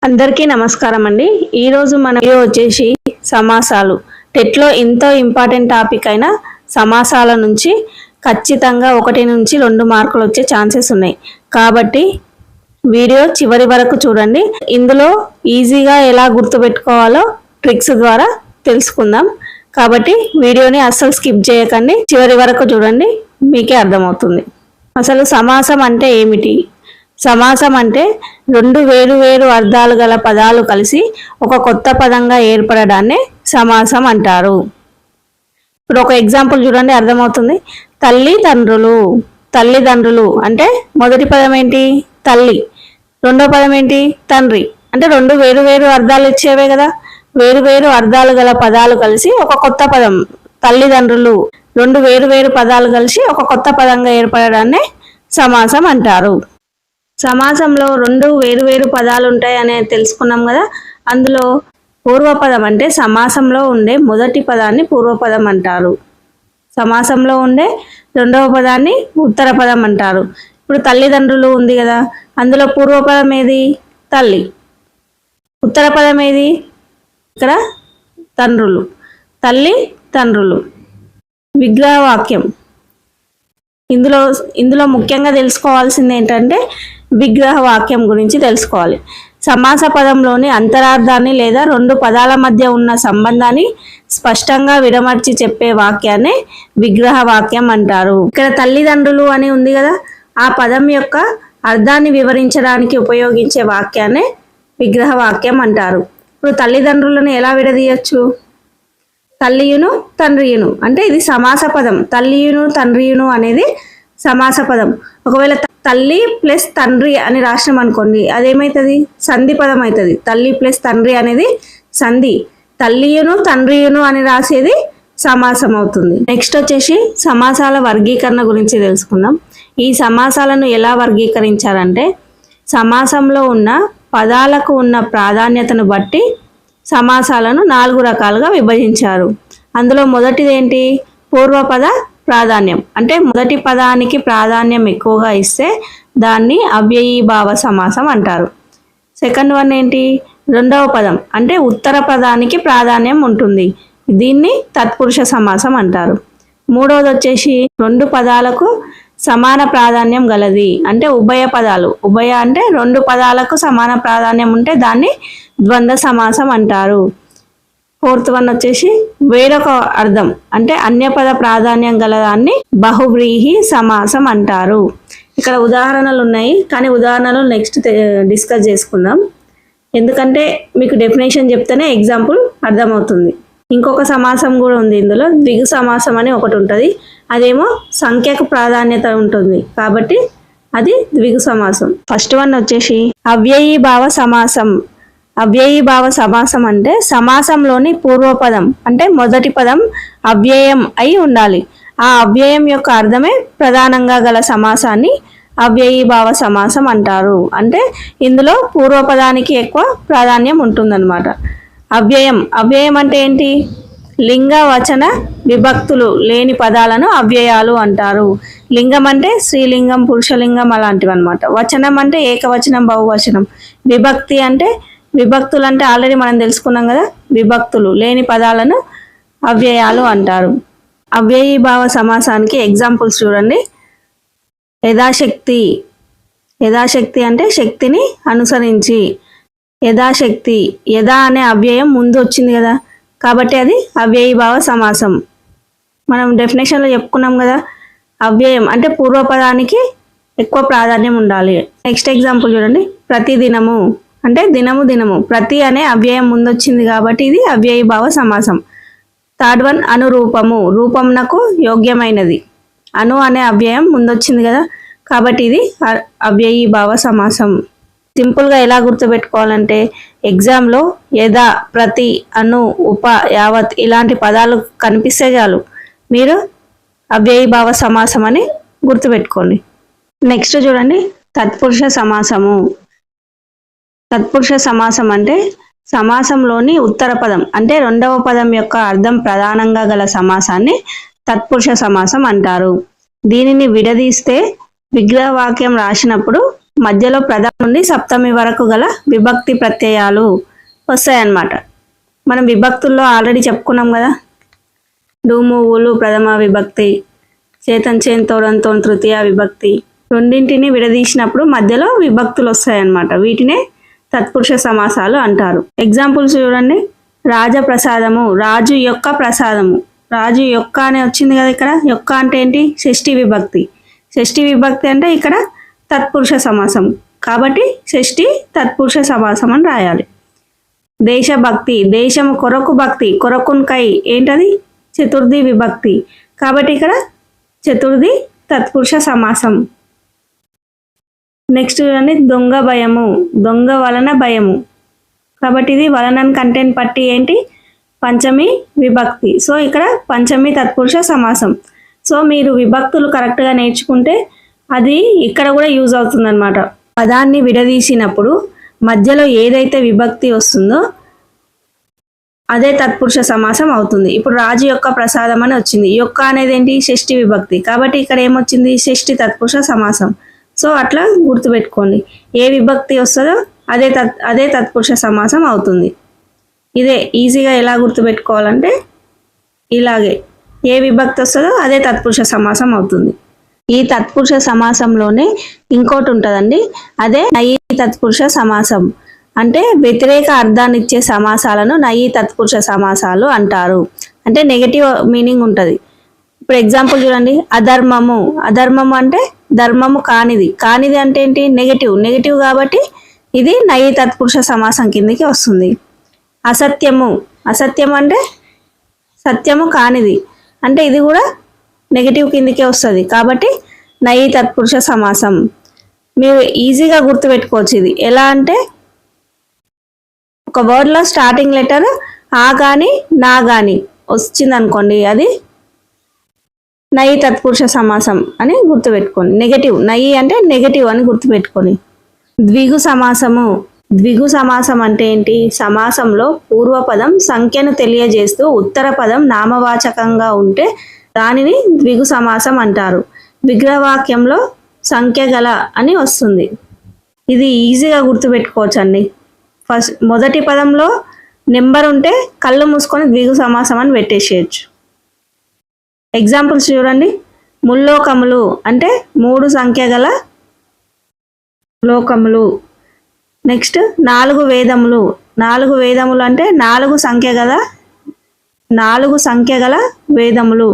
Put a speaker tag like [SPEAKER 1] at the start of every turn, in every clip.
[SPEAKER 1] అందరికీ నమస్కారం అండి. ఈరోజు మన వీడియో వచ్చేసి సమాసాలు. టెట్లో ఎంతో ఇంపార్టెంట్ టాపిక్ అయిన సమాసాల నుంచి ఖచ్చితంగా 1 నుంచి 2 మార్కులు వచ్చే ఛాన్సెస్ ఉన్నాయి. కాబట్టి వీడియో చివరి వరకు చూడండి. ఇందులో ఈజీగా ఎలా గుర్తుపెట్టుకోవాలో ట్రిక్స్ ద్వారా తెలుసుకుందాం. కాబట్టి వీడియోని అస్సలు స్కిప్ చేయకండి, చివరి వరకు చూడండి, మీకే అర్థమవుతుంది. అసలు సమాసం అంటే ఏమిటి? సమాసం అంటే 2 వేరు అర్థాలు గల పదాలు కలిసి ఒక కొత్త పదంగా ఏర్పడడాన్ని సమాసం అంటారు. ఇప్పుడు ఒక ఎగ్జాంపుల్ చూడండి, అర్థమవుతుంది. తల్లిదండ్రులు అంటే మొదటి పదం ఏంటి? తల్లి. రెండో పదం ఏంటి? తండ్రి. అంటే 2 వేరు అర్థాలు ఇచ్చేవే కదా. వేరు అర్థాలు గల పదాలు కలిసి ఒక కొత్త పదం. తల్లిదండ్రులు 2 వేరు పదాలు కలిసి ఒక కొత్త పదంగా ఏర్పడడాన్ని సమాసం అంటారు. సమాసంలో 2 వేరు పదాలు ఉంటాయని తెలుసుకున్నాం కదా. అందులో పూర్వపదం అంటే సమాసంలో ఉండే మొదటి పదాన్ని పూర్వపదం అంటారు. సమాసంలో ఉండే రెండవ పదాన్ని ఉత్తర పదం అంటారు. ఇప్పుడు తల్లిదండ్రులు ఉంది కదా, అందులో పూర్వపదం ఏది? తల్లి. ఉత్తర పదం ఏది? ఇక్కడ తండ్రులు. తల్లి తండ్రులు. విగ్రహవాక్యం. ఇందులో ముఖ్యంగా తెలుసుకోవాల్సింది ఏంటంటే విగ్రహ వాక్యం గురించి తెలుసుకోవాలి. సమాస పదంలోని అంతరార్థాన్ని లేదా 2 పదాల మధ్య ఉన్న సంబంధాన్ని స్పష్టంగా విడమర్చి చెప్పే వాక్యాన్ని విగ్రహ వాక్యం అంటారు. ఇక్కడ తల్లిదండ్రులు అని ఉంది కదా, ఆ పదం యొక్క అర్థాన్ని వివరించడానికి ఉపయోగించే వాక్యాన్ని విగ్రహ వాక్యం అంటారు. ఇప్పుడు తల్లిదండ్రులను ఎలా విడదీయచ్చు? తల్లియును తండ్రియును అంటే ఇది సమాస పదం. తల్లియును తండ్రియును అనేది సమాస పదం. ఒకవేళ తల్లి ప్లస్ తండ్రి అని రాసినాం అనుకోండి, అదేమవుతుంది? సంధి పదం అవుతుంది. తల్లి ప్లస్ తండ్రి అనేది సంధి. తల్లియును తండ్రియును అని రాసేది సమాసం అవుతుంది. నెక్స్ట్ వచ్చేసి సమాసాల వర్గీకరణ గురించి తెలుసుకుందాం. ఈ సమాసాలను ఎలా వర్గీకరించారంటే సమాసంలో ఉన్న పదాలకు ఉన్న ప్రాధాన్యతను బట్టి సమాసాలను 4 రకాలుగా విభజించారు. అందులో మొదటిది ఏంటి? పూర్వపద ప్రాధాన్యం. అంటే మొదటి పదానికి ప్రాధాన్యం ఎక్కువగా ఇస్తే దాన్ని అవ్యయీభావ సమాసం అంటారు. సెకండ్ వన్ ఏంటి? రెండవ పదం అంటే ఉత్తర పదానికి ప్రాధాన్యం ఉంటుంది, దీన్ని తత్పురుష సమాసం అంటారు. మూడవది వచ్చేసి 2 పదాలకు సమాన ప్రాధాన్యం గలది అంటే ఉభయ పదాలు. ఉభయ అంటే 2 పదాలకు సమాన ప్రాధాన్యం ఉంటే దాన్ని ద్వంద్వ సమాసం అంటారు. ఫోర్త్ వన్ వచ్చేసి వేరొక అర్థం అంటే అన్యపద ప్రాధాన్యం గలదాన్ని బహువ్రీహి సమాసం అంటారు. ఇక్కడ ఉదాహరణలు ఉన్నాయి, కానీ ఉదాహరణలు నెక్స్ట్ డిస్కస్ చేసుకుందాం. ఎందుకంటే మీకు డెఫినేషన్ చెప్తేనే ఎగ్జాంపుల్ అర్థమవుతుంది. ఇంకొక సమాసం కూడా ఉంది ఇందులో, ద్విగు సమాసం అని ఒకటి ఉంటుంది. అదేమో సంఖ్యకు ప్రాధాన్యత ఉంటుంది కాబట్టి అది ద్విగు సమాసం. ఫస్ట్ వన్ వచ్చేసి అవ్యయీభావ సమాసం. అవ్యయీభావ సమాసం అంటే సమాసంలోని పూర్వపదం అంటే మొదటి పదం అవ్యయం అయి ఉండాలి. ఆ అవ్యయం యొక్క అర్థమే ప్రధానంగా గల సమాసాన్ని అవ్యయీభావ సమాసం అంటారు. అంటే ఇందులో పూర్వపదానికి ఎక్కువ ప్రాధాన్యం ఉంటుందన్నమాట. అవ్యయం అంటే ఏంటి? లింగ వచన విభక్తులు లేని పదాలను అవ్యయాలు అంటారు. లింగం అంటే స్త్రీలింగం పురుషలింగం అలాంటివి అనమాట. వచనం అంటే ఏకవచనం బహువచనం. విభక్తి అంటే విభక్తులు అంటే ఆల్రెడీ మనం తెలుసుకున్నాం కదా, విభక్తులు లేని పదాలను అవ్యయాలు అంటారు. అవ్యయీభావ సమాసానికి ఎగ్జాంపుల్స్ చూడండి. యథాశక్తి అంటే శక్తిని అనుసరించి. యథాశక్తి, యథా అనే అవ్యయం ముందు వచ్చింది కదా, కాబట్టి అది అవ్యయీభావ సమాసం. మనం డెఫినేషన్లో చెప్పుకున్నాం కదా, అవ్యయం అంటే పూర్వపదానికి ఎక్కువ ప్రాధాన్యం ఉండాలి. నెక్స్ట్ ఎగ్జాంపుల్ చూడండి. ప్రతిదినము అంటే దినము. ప్రతి అనే అవ్యయం ముందు వచ్చింది కాబట్టి ఇది అవ్యయీభావ సమాసం. Third one అనురూపము. రూపంనకు యోగ్యమైనది. అను అనే అవ్యయం ముందు వచ్చింది కదా, కాబట్టి ఇది అవ్యయీభావ సమాసం. సింపుల్గా ఎలా గుర్తుపెట్టుకోవాలంటే ఎగ్జామ్లో యథా, ప్రతి, అను, ఉప, యావత్ ఇలాంటి పదాలు కనిపిస్తే చాలు మీరు అవ్యయీభావ సమాసం అని గుర్తుపెట్టుకోండి. నెక్స్ట్ చూడండి తత్పురుష సమాసము. తత్పురుష సమాసం అంటే సమాసంలోని ఉత్తర పదం అంటే రెండవ పదం యొక్క అర్థం ప్రధానంగా గల సమాసాన్ని తత్పురుష సమాసం అంటారు. దీనిని విడదీస్తే విగ్రహ వాక్యం రాసినప్పుడు మధ్యలో ప్రథమ నుండి సప్తమి వరకు గల విభక్తి ప్రత్యయాలు వస్తాయన్నమాట. మనం విభక్తుల్లో ఆల్రెడీ చెప్పుకున్నాం కదా, డూము ఊలు ప్రథమ విభక్తి, చేతన్ చేన్ తోడంతో తృతీయ విభక్తి. రెండింటిని విడదీసినప్పుడు మధ్యలో విభక్తులు వస్తాయన్నమాట. వీటినే తత్పురుష సమాసాలు అంటారు. ఎగ్జాంపుల్స్ చూడండి. రాజప్రసాదము, రాజు యొక్క ప్రసాదము. రాజు యొక్క అని వచ్చింది కదా ఇక్కడ. యొక్క అంటే ఏంటి? షష్ఠి విభక్తి. షష్ఠి విభక్తి అంటే ఇక్కడ తత్పురుష సమాసం కాబట్టి షష్ఠి తత్పురుష సమాసం అని రాయాలి. దేశభక్తి, దేశము కొరకు భక్తి, కొరకున్కై ఏంటది? చతుర్థి విభక్తి కాబట్టి ఇక్కడ చతుర్థి తత్పురుష సమాసం. నెక్స్ట్ చూడండి. దొంగ భయము, దొంగ వలన భయము కాబట్టి ఇది వలనన్ కంటెంట్ పట్టి ఏంటి? పంచమి విభక్తి. సో ఇక్కడ పంచమి తత్పురుష సమాసం. సో మీరు విభక్తులు కరెక్ట్గా నేర్చుకుంటే అది ఇక్కడ కూడా యూజ్ అవుతుంది అనమాట. పదాన్ని విడదీసినప్పుడు మధ్యలో ఏదైతే విభక్తి వస్తుందో అదే తత్పురుష సమాసం అవుతుంది. ఇప్పుడు రాజు యొక్క ప్రసాదం అని వచ్చింది. యొక్క అనేది ఏంటి? షష్ఠి విభక్తి కాబట్టి ఇక్కడ ఏమొచ్చింది? షష్ఠి తత్పురుష సమాసం. సో అట్లా గుర్తుపెట్టుకోండి. ఏ విభక్తి వస్తుందో అదే తత్పురుష సమాసం అవుతుంది. ఇదే ఈజీగా ఎలా గుర్తుపెట్టుకోవాలంటే ఇలాగే ఏ విభక్తి వస్తుందో అదే తత్పురుష సమాసం అవుతుంది. ఈ తత్పురుష సమాసంలోనే ఇంకోటి ఉంటుందండి, అదే నయీ తత్పురుష సమాసం. అంటే వ్యతిరేక అర్థాన్ని ఇచ్చే సమాసాలను నయీ తత్పురుష సమాసాలు అంటారు. అంటే నెగటివ్ మీనింగ్ ఉంటుంది. ఇప్పుడు ఎగ్జాంపుల్ చూడండి. అధర్మము, అధర్మము అంటే ధర్మము కానిది. కానిది అంటే ఏంటి? నెగటివ్ కాబట్టి ఇది నయీ తత్పురుష సమాసం కిందకి వస్తుంది. అసత్యము, అసత్యం అంటే సత్యము కానిది అంటే ఇది కూడా నెగటివ్ కిందకే వస్తుంది కాబట్టి నయీ తత్పురుష సమాసం. మీరు ఈజీగా గుర్తుపెట్టుకోవచ్చు. ఇది ఎలా అంటే ఒక వర్డ్లో స్టార్టింగ్ లెటర్ ఆ కానీ నా కానీ వచ్చిందనుకోండి, అది నయీ తత్పురుష సమాసం అని గుర్తుపెట్టుకోండి. నెగటివ్, నయీ అంటే నెగటివ్ అని గుర్తుపెట్టుకోండి. ద్విగు సమాసము, ద్విగు సమాసం అంటే ఏంటి? సమాసంలో పూర్వపదం సంఖ్యను తెలియజేస్తూ ఉత్తర పదం నామవాచకంగా ఉంటే దానిని ద్విగు సమాసం అంటారు. విగ్రహవాక్యంలో సంఖ్య గల అని వస్తుంది. ఇది ఈజీగా గుర్తుపెట్టుకోవచ్చు అండి. ఫస్ట్ మొదటి పదంలో నెంబర్ ఉంటే కళ్ళు మూసుకొని ద్విగు సమాసం అని పెట్టేసేయచ్చు. ఎగ్జాంపుల్స్ చూడండి. ముల్లోకములు అంటే 3 సంఖ్య గల లోకములు. నెక్స్ట్ 4 వేదములు, 4 వేదములు అంటే 4 సంఖ్య గల వేదములు.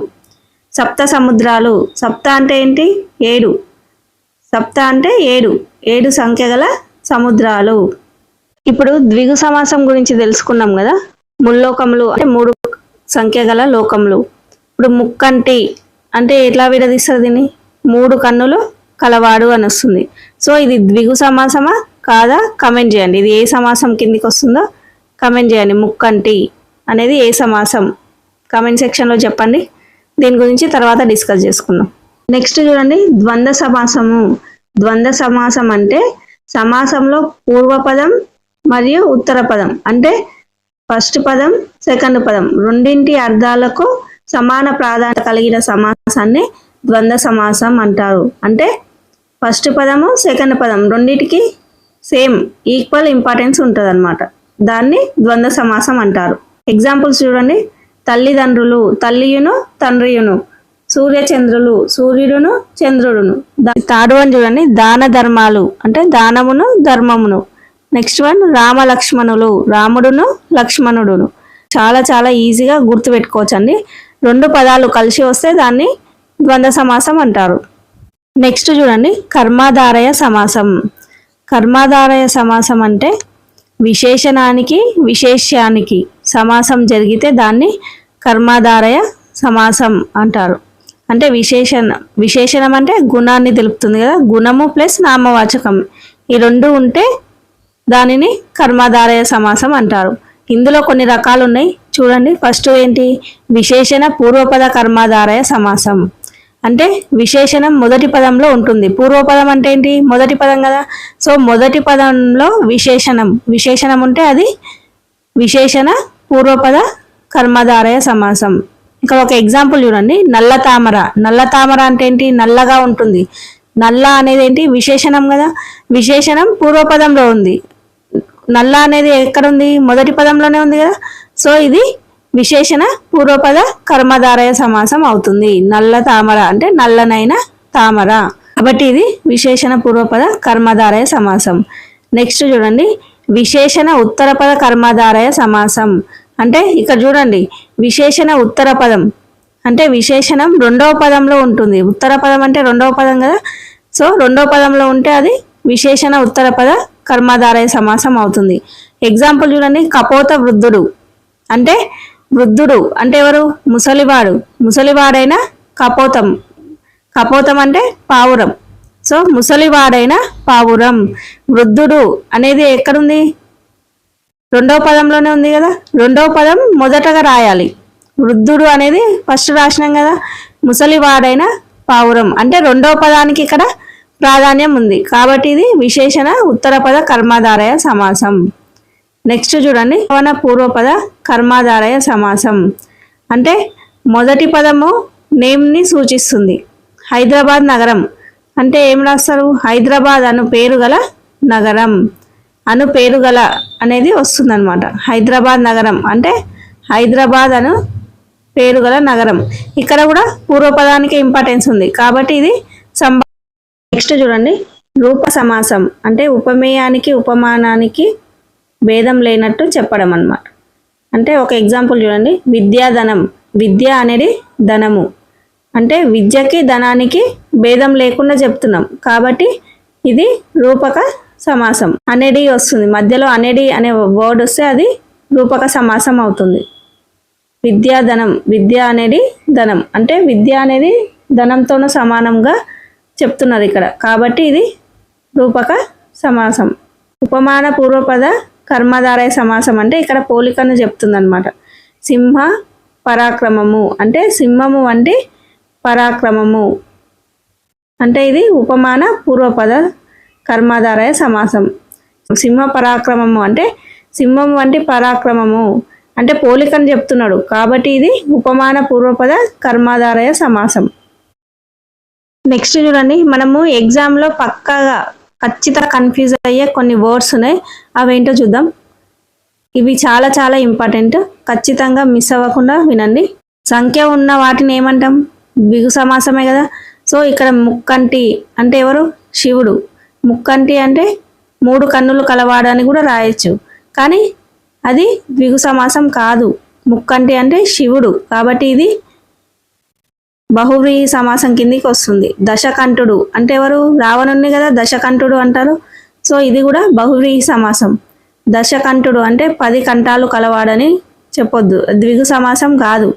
[SPEAKER 1] సప్త సముద్రాలు, సప్త అంటే ఏంటి? 7, సప్త అంటే 7 సంఖ్య గల సముద్రాలు. ఇప్పుడు ద్విగు సమాసం గురించి తెలుసుకున్నాం కదా. ముల్లోకములు అంటే 3 సంఖ్య గల లోకములు. ఇప్పుడు ముక్కంటి అంటే ఎట్లా విడదీస్తారు దీన్ని? 3 కన్నులు కలవాడు అని వస్తుంది. సో ఇది ద్విగు సమాసమా కాదా కమెంట్ చేయండి. ఇది ఏ సమాసం కిందికి వస్తుందో కమెంట్ చేయండి. ముక్కంటి అనేది ఏ సమాసం కామెంట్ సెక్షన్లో చెప్పండి. దీని గురించి తర్వాత డిస్కస్ చేసుకుందాం. నెక్స్ట్ చూడండి. ద్వంద్వ సమాసము. ద్వంద్వ సమాసం అంటే సమాసంలో పూర్వపదం మరియు ఉత్తర పదం అంటే ఫస్ట్ పదం సెకండ్ పదం రెండింటి అర్థాలకు సమాన ప్రాధాన్యత కలిగిన సమాసాన్ని ద్వంద్వ సమాసం అంటారు. అంటే ఫస్ట్ పదము సెకండ్ పదం రెండింటికి సేమ్ ఈక్వల్ ఇంపార్టెన్స్ ఉంటుంది అనమాట. దాన్ని ద్వంద్వ సమాసం అంటారు. ఎగ్జాంపుల్స్ చూడండి. తల్లిదండ్రులు, తల్లియును తండ్రియును. సూర్యచంద్రులు, సూర్యుడును చంద్రుడును. థర్డ్ వన్ చూడండి. దాన ధర్మాలు అంటే దానమును ధర్మమును. నెక్స్ట్ వన్ రామ లక్ష్మణులు, రాముడును లక్ష్మణుడును. చాలా ఈజీగా గుర్తుపెట్టుకోవచ్చు అండి. 2 పదాలు కలిసి వస్తే దాన్ని ద్వంద్వ సమాసం అంటారు. నెక్స్ట్ చూడండి. కర్మాధారయ సమాసం. కర్మాధారయ సమాసం అంటే విశేషణానికి విశేష్యానికి సమాసం జరిగితే దాన్ని కర్మాధారయ సమాసం అంటారు. అంటే విశేషణం అంటే గుణాన్ని తెలుపుతుంది కదా. గుణము ప్లస్ నామవాచకం ఈ 2 ఉంటే దానిని కర్మాధారయ సమాసం అంటారు. ఇందులో కొన్ని రకాలు ఉన్నాయి చూడండి. ఫస్ట్ ఏంటి? విశేషణ పూర్వపద కర్మాధారయ సమాసం. అంటే విశేషణం మొదటి పదంలో ఉంటుంది. పూర్వపదం అంటే ఏంటి? మొదటి పదం కదా. సో మొదటి పదంలో విశేషణం ఉంటే అది విశేషణ పూర్వపద కర్మధారయ సమాసం. ఇక్కడ ఒక ఎగ్జాంపుల్ చూడండి. నల్ల తామర. నల్ల తామర అంటే ఏంటి? నల్లగా ఉంటుంది. నల్ల అనేది ఏంటి? విశేషణం కదా. విశేషణం పూర్వపదంలో ఉంది. నల్ల అనేది ఎక్కడ ఉంది? మొదటి పదంలోనే ఉంది కదా. సో ఇది విశేషణ పూర్వపద కర్మధారయ సమాసం అవుతుంది. నల్ల తామర అంటే నల్లనైన తామర, కాబట్టి ఇది విశేషణ పూర్వపద కర్మధారయ సమాసం. నెక్స్ట్ చూడండి, విశేషణ ఉత్తరపద కర్మధారయ సమాసం. అంటే ఇక్కడ చూడండి, విశేషణ ఉత్తర పదం అంటే విశేషణం రెండవ పదంలో ఉంటుంది. ఉత్తర పదం అంటే రెండవ పదం కదా. సో రెండవ పదంలో ఉంటే అది విశేషణ ఉత్తర పద కర్మధారయ సమాసం అవుతుంది. ఎగ్జాంపుల్ చూడండి, కపోత వృద్ధుడు అంటే వృద్ధుడు అంటే ఎవరు? ముసలివాడు. ముసలివాడైన కపోతం. కపోతం అంటే పావురం. సో ముసలివాడైన పావురం. వృద్ధుడు అనేది ఎక్కడుంది? రెండవ పదంలోనే ఉంది కదా. రెండవ పదం మొదటగా రాయాలి. వృద్ధుడు అనేది ఫస్ట్ రాసినాం కదా. ముసలివాడైన పావురం అంటే రెండవ పదానికి ఇక్కడ ప్రాధాన్యం ఉంది, కాబట్టి ఇది విశేషణ ఉత్తరపద కర్మధారయ సమాసం. నెక్స్ట్ చూడండి, పవన పూర్వపద కర్మధారయ సమాసం. అంటే మొదటి పదము నేమ్ని సూచిస్తుంది. హైదరాబాద్ నగరం అంటే ఏం రాస్తారు? హైదరాబాద్ అను పేరు గల నగరం. అను పేరు గల అనేది వస్తుందన్నమాట. హైదరాబాద్ నగరం అంటే హైదరాబాద్ అను పేరు గల నగరం. ఇక్కడ కూడా పూర్వపదానికి ఇంపార్టెన్స్ ఉంది, కాబట్టి ఇది నెక్స్ట్ చూడండి, రూప సమాసం అంటే ఉపమేయానికి ఉపమానానికి భేదం లేనట్టు చెప్పడం అన్నమాట. అంటే ఒక ఎగ్జాంపుల్ చూడండి, విద్యాధనం. విద్య అనేది ధనము అంటే విద్యకి ధనానికి భేదం లేకుండా చెప్తున్నాం, కాబట్టి ఇది రూపక సమాసం. అనేది వస్తుంది మధ్యలో, అనేది అనే వర్డ్ వస్తే అది రూపక సమాసం అవుతుంది. విద్యాధనం, విద్య అనేది ధనం అంటే విద్య అనేది ధనంతోనూ సమానంగా చెప్తున్నారు ఇక్కడ, కాబట్టి ఇది రూపక సమాసం. ఉపమాన పూర్వపద కర్మధారయ సమాసం అంటే ఇక్కడ పోలికను చెప్తుంది అనమాట. సింహ పరాక్రమము అంటే సింహము వంటి పరాక్రమము అంటే ఇది ఉపమాన పూర్వపద కర్మధారయ సమాసం. సింహ పరాక్రమము అంటే సింహం వంటి పరాక్రమము అంటే పోలికను చెప్తున్నాడు, కాబట్టి ఇది ఉపమాన పూర్వపద కర్మధారయ సమాసం. నెక్స్ట్ చూడండి, మనము ఎగ్జామ్లో పక్కాగా ఖచ్చితంగా కన్ఫ్యూజ్ అయ్యే కొన్ని వర్డ్స్ ఉన్నాయి, అవేంటో చూద్దాం. ఇవి చాలా చాలా ఇంపార్టెంట్, ఖచ్చితంగా మిస్ అవ్వకుండా వినండి. సంఖ్య ఉన్న వాటిని ఏమంటాం? బిగు సమాసమే కదా. సో ఇక్కడ ముక్కంటి అంటే ఎవరు? శివుడు. ముక్కంటి అంటే 3 కన్నులు కలవాడని కూడా రాయొచ్చు, కానీ అది ద్విగు సమాసం కాదు. ముక్కంటి అంటే శివుడు, కాబట్టి ఇది బహువ్రీహి సమాసం కిందికి వస్తుంది. దశకంఠుడు అంటే ఎవరు? రావణుని కదా దశకంఠుడు అంటారు. సో ఇది కూడా బహువ్రీహి సమాసం. దశకంఠుడు అంటే 10 కంఠాలు కలవాడని చెప్పొద్దు, ద్విగు సమాసం కాదు.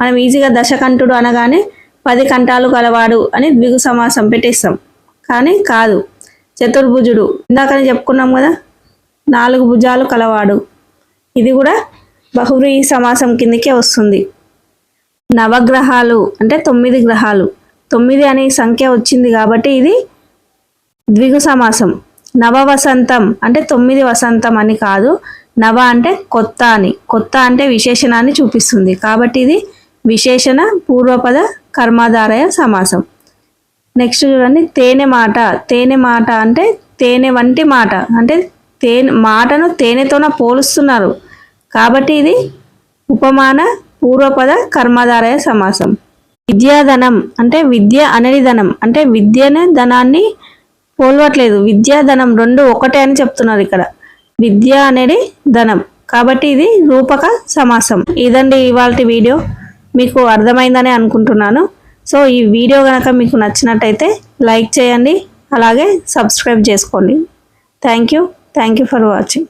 [SPEAKER 1] మనం ఈజీగా దశకంఠుడు అనగానే 10 కంఠాలు కలవాడు అని ద్విగు సమాసం పెట్టేస్తాం, కానీ కాదు. చతుర్భుజుడు ఇందాకనే చెప్పుకున్నాం కదా, 4 భుజాలు కలవాడు, ఇది కూడా బహువ్రీహి సమాసం కిందకే వస్తుంది. నవగ్రహాలు అంటే 9 గ్రహాలు, 9 అనే సంఖ్య వచ్చింది కాబట్టి ఇది ద్విగు సమాసం. నవ వసంతం అంటే 9 వసంతం అని కాదు, నవ అంటే కొత్త అని, కొత్త అంటే విశేషణాన్ని చూపిస్తుంది, కాబట్టి ఇది విశేషణ పూర్వపద కర్మధారయ సమాసం. నెక్స్ట్ చూడండి, తేనె మాట. తేనె మాట అంటే తేనె వంటి మాట అంటే మాటను తేనెతోన పోలుస్తున్నారు, కాబట్టి ఇది ఉపమాన పూర్వపద కర్మధారయ సమాసం. విద్యాధనం అంటే విద్య అనేది ధనం అంటే విద్యనే ధనాన్ని పోల్వట్లేదు, విద్యా ధనం 2 ఒకటే అని చెప్తున్నారు ఇక్కడ. విద్య అనేది ధనం, కాబట్టి ఇది రూపక సమాసం. ఇదండి ఇవాల్టి వీడియో, మీకు అర్థమైందని అనుకుంటున్నాను. సో ఈ వీడియో కనుక మీకు నచ్చినట్టయితే లైక్ చేయండి, అలాగే సబ్స్క్రైబ్ చేసుకోండి. Thank you for watching.